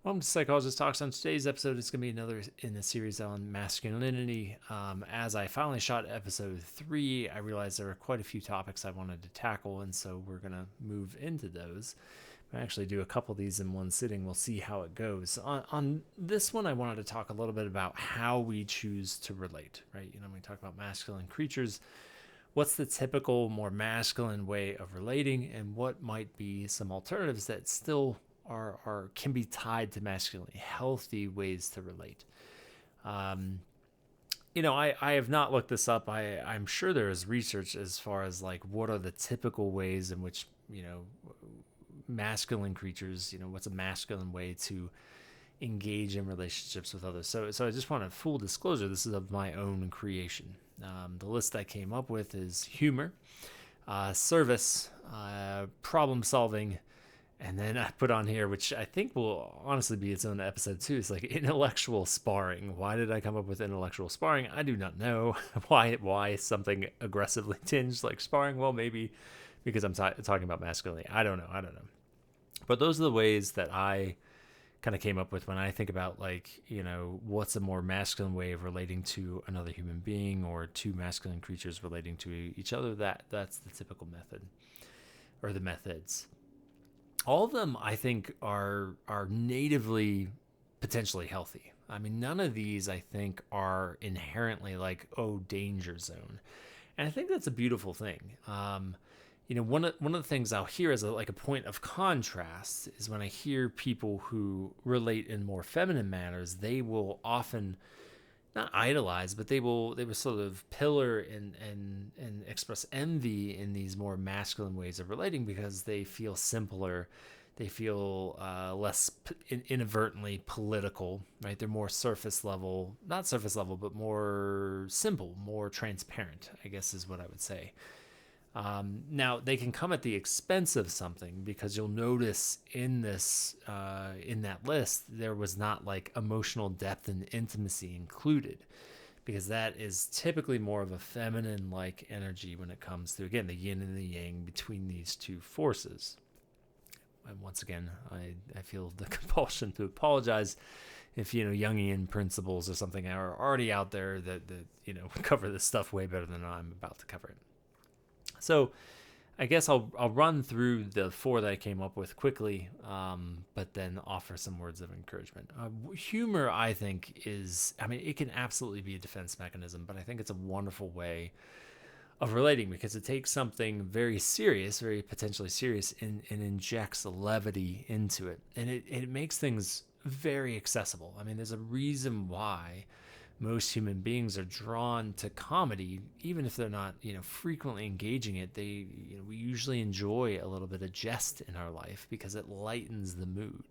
Welcome to Psychologist Talks. On today's episode, it's going to be another in the series on masculinity. As I finally shot episode 3, I realized there were quite a few topics I wanted to tackle, and so we're going to move into those. I actually do a couple of these in one sitting. We'll see how it goes. On this one, I wanted to talk a little bit about how we choose to relate, right? When we talk about masculine creatures, what's the typical, more masculine way of relating, and what might be some alternatives that still can be tied to masculinity, healthy ways to relate. I have not looked this up. I'm sure there is research as far as like what are the typical ways in which masculine creatures, what's a masculine way to engage in relationships with others. So I just want to full disclosure. This is of my own creation. The list I came up with is humor, service, problem solving. And then I put on here, which I think will honestly be its own episode too. It's like intellectual sparring. Why did I come up with intellectual sparring? I do not know. Why something aggressively tinged like sparring? Well, maybe because I'm talking about masculinity. I don't know. But those are the ways that I kind of came up with when I think about what's a more masculine way of relating to another human being or two masculine creatures relating to each other. That's the typical method or the methods. All of them, I think, are natively potentially healthy. I mean, none of these, I think, are inherently like, danger zone. And I think that's a beautiful thing. One of the things I'll hear as a point of contrast is when I hear people who relate in more feminine manners, they will often not idolize, but they will sort of pillar and express envy in these more masculine ways of relating because they feel simpler, they feel less inadvertently political, right? They're more not surface level, but more simple, more transparent, I guess is what I would say. Now they can come at the expense of something because you'll notice in that list there was not like emotional depth and intimacy included, because that is typically more of a feminine like energy when it comes to, again, the yin and the yang between these two forces. And once again, I feel the compulsion to apologize if Jungian principles or something are already out there that cover this stuff way better than I'm about to cover it. So I guess I'll run through the 4 that I came up with quickly, but then offer some words of encouragement. Humor, I think, it can absolutely be a defense mechanism, but I think it's a wonderful way of relating because it takes something very serious, very potentially serious, and injects levity into it. And it makes things very accessible. I mean, there's a reason why most human beings are drawn to comedy, even if they're not, frequently engaging it. We usually enjoy a little bit of jest in our life because it lightens the mood.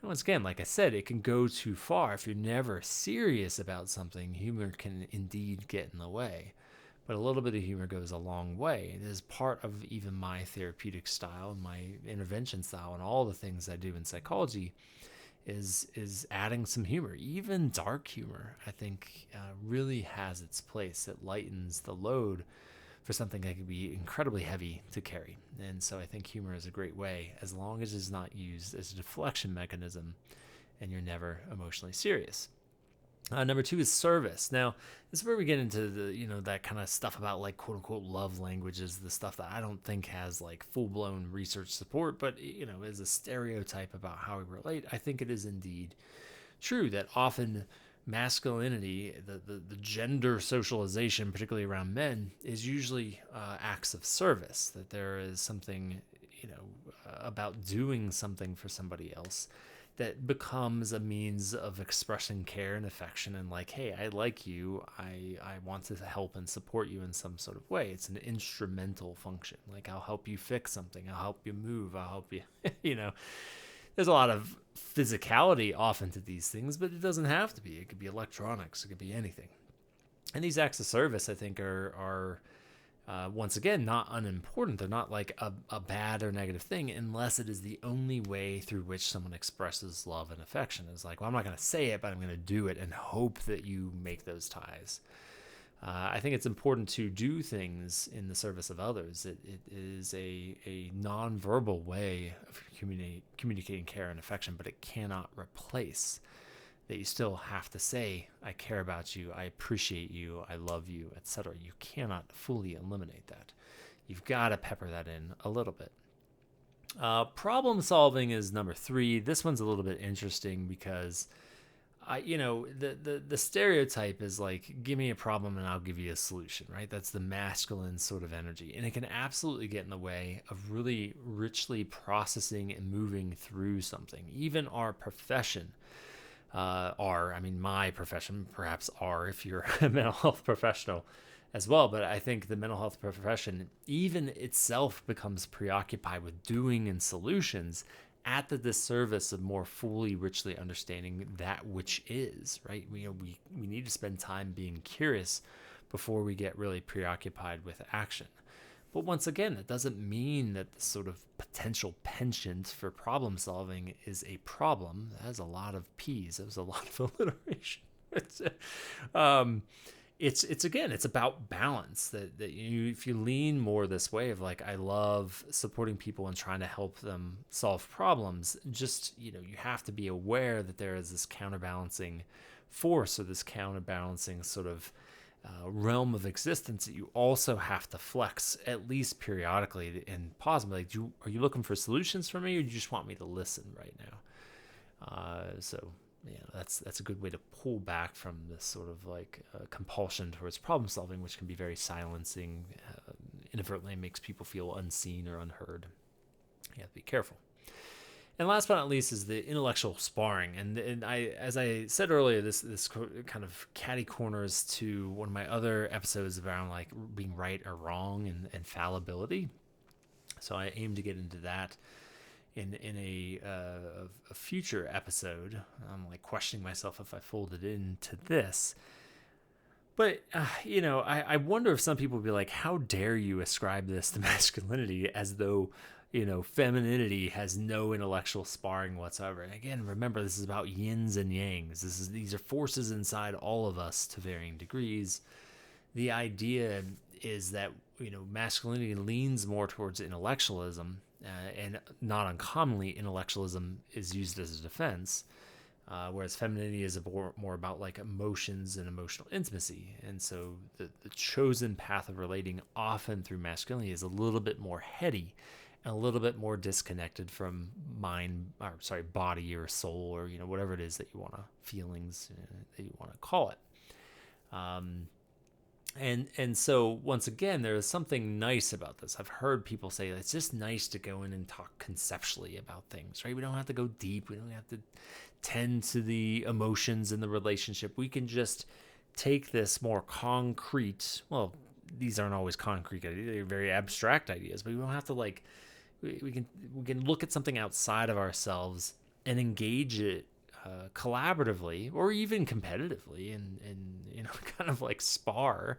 And once again, like I said, it can go too far. If you're never serious about something, humor can indeed get in the way. But a little bit of humor goes a long way. It is part of even my therapeutic style and my intervention style and all the things I do in psychology is adding some humor. Even dark humor, I think, really has its place. It lightens the load for something that can be incredibly heavy to carry. And so I think humor is a great way, as long as it's not used as a deflection mechanism and you're never emotionally serious. Number 2 is service. Now, this is where we get into the, that kind of stuff about like quote unquote love languages, the stuff that I don't think has like full blown research support, but, is a stereotype about how we relate. I think it is indeed true that often masculinity, the gender socialization, particularly around men, is usually acts of service, that there is something, about doing something for somebody else that becomes a means of expressing care and affection and like, hey, I like you. I want to help and support you in some sort of way. It's an instrumental function. Like, I'll help you fix something. I'll help you move. I'll help you, There's a lot of physicality often to these things, but it doesn't have to be. It could be electronics. It could be anything. And these acts of service, I think, are once again, not unimportant. They're not like a bad or negative thing unless it is the only way through which someone expresses love and affection. It's like, well, I'm not going to say it, but I'm going to do it and hope that you make those ties. I think it's important to do things in the service of others. It is a nonverbal way of communicating care and affection, but it cannot replace that. You still have to say, I care about you, I appreciate you, I love you, etc. You cannot fully eliminate that. You've got to pepper that in a little bit. Problem solving is number 3. This one's a little bit interesting because the stereotype is like, give me a problem and I'll give you a solution, right? That's the masculine sort of energy. And it can absolutely get in the way of really richly processing and moving through something. Even our profession, my profession, perhaps if you're a mental health professional as well. But I think the mental health profession, even itself, becomes preoccupied with doing and solutions at the disservice of more fully, richly understanding that which is, right? We need to spend time being curious before we get really preoccupied with action. But once again, it doesn't mean that the sort of potential penchant for problem solving is a problem. That has a lot of P's. That was a lot of alliteration. It's about balance. If you lean more this way of like, I love supporting people and trying to help them solve problems, just, you have to be aware that there is this counterbalancing force, or this counterbalancing sort of realm of existence that you also have to flex at least periodically and pause and be like, are you looking for solutions from me, or do you just want me to listen right now? So that's a good way to pull back from this sort of like compulsion towards problem solving, which can be very silencing, inadvertently makes people feel unseen or unheard. You have to be careful. And last but not least is the intellectual sparring. And I, as I said earlier, this kind of catty corners to one of my other episodes around like being right or wrong and fallibility. So I aim to get into that in a future episode. I'm like questioning myself if I folded into this. But, I wonder if some people would be like, how dare you ascribe this to masculinity, as though, femininity has no intellectual sparring whatsoever. And again, remember, this is about yins and yangs. These are forces inside all of us to varying degrees. The idea is that, masculinity leans more towards intellectualism, and not uncommonly, intellectualism is used as a defense. Whereas femininity is more about like emotions and emotional intimacy. And so the chosen path of relating, often through masculinity, is a little bit more heady and a little bit more disconnected from body or soul, or, whatever it is that you want to, feelings that you want to call it. And so once again, there is something nice about this. I've heard people say it's just nice to go in and talk conceptually about things, right? We don't have to go deep. We don't have to tend to the emotions in the relationship. We can just take this more concrete, well, these aren't always concrete ideas, they're very abstract ideas, but we don't have to like, we can look at something outside of ourselves and engage it collaboratively or even competitively, and kind of like spar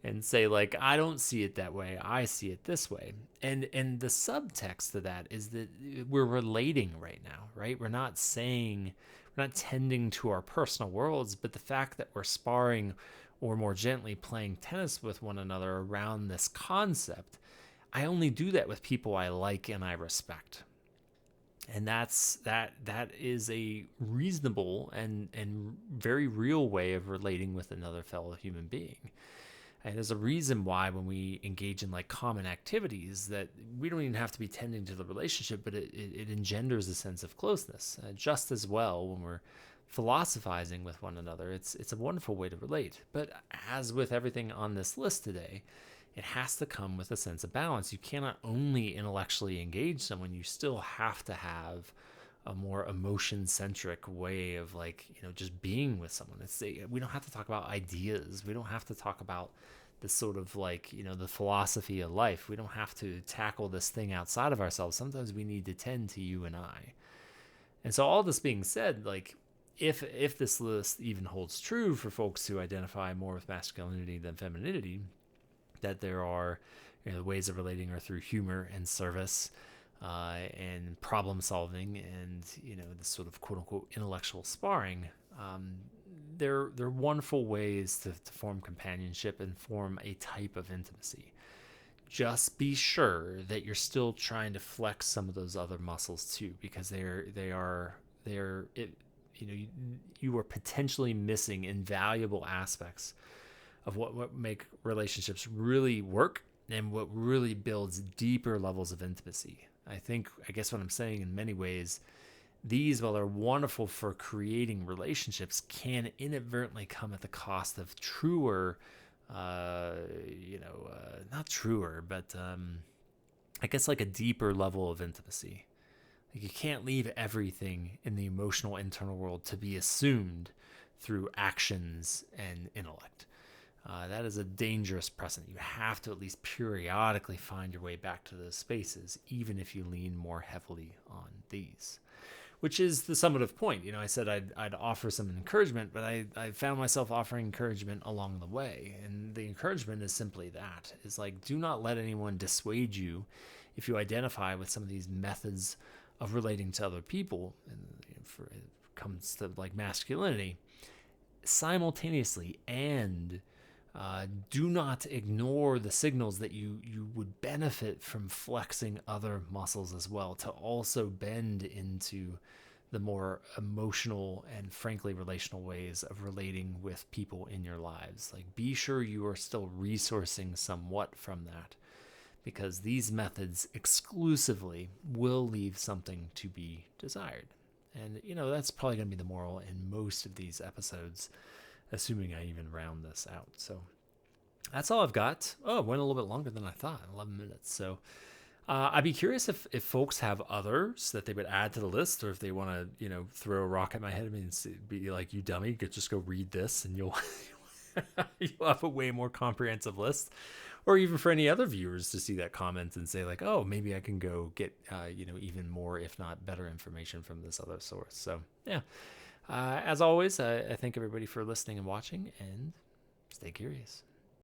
and say like, I don't see it that way, I see it this way. And the subtext to that is that we're relating right now, right? We're not tending to our personal worlds, but the fact that we're sparring, or more gently playing tennis with one another around this concept, I only do that with people I like and I respect. And that is a reasonable and very real way of relating with another fellow human being. And there's a reason why when we engage in like common activities, that we don't even have to be tending to the relationship, but it engenders a sense of closeness. Just as well when we're philosophizing with one another, it's a wonderful way to relate. But as with everything on this list today, it has to come with a sense of balance. You cannot only intellectually engage someone, you still have to have a more emotion-centric way of like, just being with someone. We don't have to talk about ideas. We don't have to talk about this sort of like, the philosophy of life. We don't have to tackle this thing outside of ourselves. Sometimes we need to tend to you and I. And so all this being said, like, if this list even holds true for folks who identify more with masculinity than femininity, that there are ways of relating are through humor and service, and problem solving, and this sort of quote unquote intellectual sparring, they're wonderful ways to form companionship and form a type of intimacy. Just be sure that you're still trying to flex some of those other muscles too, because you are potentially missing invaluable aspects of what make relationships really work and what really builds deeper levels of intimacy. I guess what I'm saying in many ways, these, while they're wonderful for creating relationships, can inadvertently come at the cost of truer, not truer, but I guess like a deeper level of intimacy. Like you can't leave everything in the emotional internal world to be assumed through actions and intellect. That is a dangerous precedent. You have to at least periodically find your way back to those spaces, even if you lean more heavily on these. Which is the summative point. I said I'd offer some encouragement, but I found myself offering encouragement along the way. And the encouragement is simply that. Is like, do not let anyone dissuade you if you identify with some of these methods of relating to other people, and it comes to like masculinity, simultaneously, and do not ignore the signals that you would benefit from flexing other muscles as well, to also bend into the more emotional and frankly relational ways of relating with people in your lives. Like, be sure you are still resourcing somewhat from that, because these methods exclusively will leave something to be desired. And, that's probably going to be the moral in most of these episodes, assuming I even round this out. So that's all I've got. Oh, it went a little bit longer than I thought, 11 minutes. So I'd be curious if folks have others that they would add to the list, or if they want to, throw a rock at my head and be like, you dummy, just go read this and you'll have a way more comprehensive list. Or even for any other viewers to see that comment and say like, oh, maybe I can go get, even more, if not better information from this other source. So yeah, as always, I thank everybody for listening and watching, and stay curious.